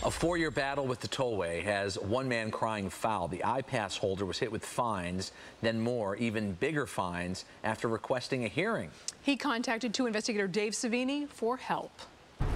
A 4-year battle with the tollway has one man crying foul. The I-Pass holder was hit with fines, then more, even bigger fines, after requesting a hearing. He contacted 2 investigator Dave Savini for help.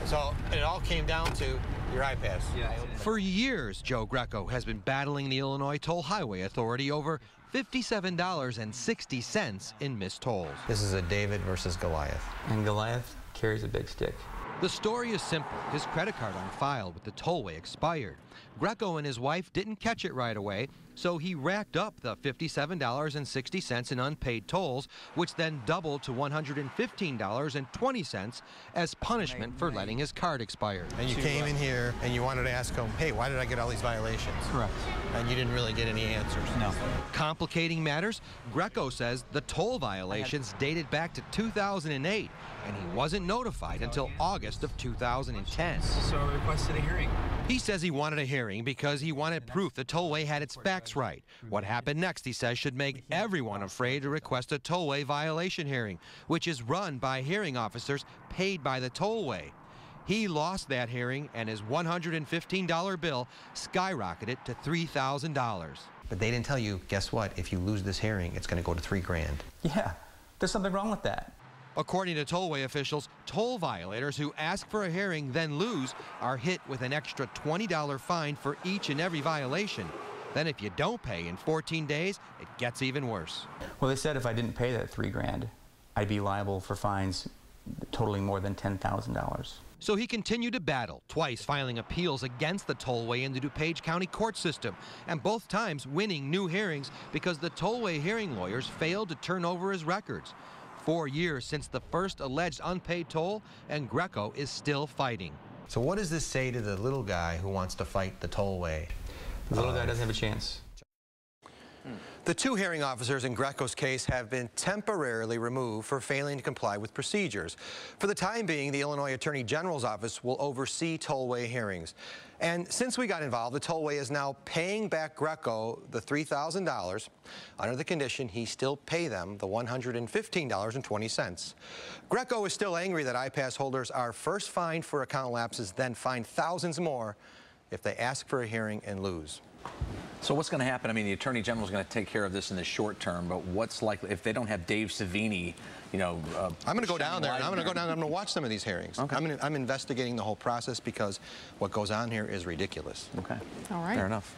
So it all came down to your I-Pass. Yeah. For years, Joe Greco has been battling the Illinois Toll Highway Authority over $57.60 in missed tolls. This is a David versus Goliath. And Goliath carries a big stick. The story is simple. His credit card on file with the tollway expired. Greco and his wife didn't catch it right away, so he racked up the $57.60 in unpaid tolls, which then doubled to $115.20 as punishment for letting his card expire. And you came in here and you wanted to ask him, hey, why did I get all these violations? Correct. And you didn't really get any answers. No. Complicating matters, Greco says the toll violations dated back to 2008, and he wasn't notified until August of 2010. So I requested a hearing. He says he wanted a hearing because he wanted proof the tollway had its facts right. What happened next, he says, should make everyone afraid to request a tollway violation hearing, which is run by hearing officers paid by the tollway. He lost that hearing, and his $115 bill skyrocketed to $3,000. But they didn't tell you, guess what? If you lose this hearing, it's going to go to $3 grand. Yeah, there's something wrong with that. According to tollway officials, toll violators who ask for a hearing then lose are hit with an extra $20 fine for each and every violation. Then if you don't pay in 14 days, it gets even worse. Well, they said if I didn't pay that $3 grand, I'd be liable for fines totaling more than $10,000. So he continued to battle, twice filing appeals against the tollway in the DuPage County court system, and both times winning new hearings because the tollway hearing lawyers failed to turn over his records. 4 years since the first alleged unpaid toll, and Greco is still fighting. So what does this say to the little guy who wants to fight the tollway? The little guy doesn't have a chance. The 2 hearing officers in Greco's case have been temporarily removed for failing to comply with procedures. For the time being, the Illinois Attorney General's office will oversee tollway hearings. And since we got involved, the tollway is now paying back Greco the $3,000 under the condition he still pay them the $115.20. Greco is still angry that I-Pass holders are first fined for account lapses, then fined thousands more if they ask for a hearing and lose. So what's going to happen? I mean, the Attorney General is going to take care of this in the short term, but what's likely if they don't have Dave Savini, you know? I'm going to go down there, and I'm going to go down and I'm going to watch some of these hearings. Okay. I'm investigating the whole process because what goes on here is ridiculous. Okay. All right. Fair enough.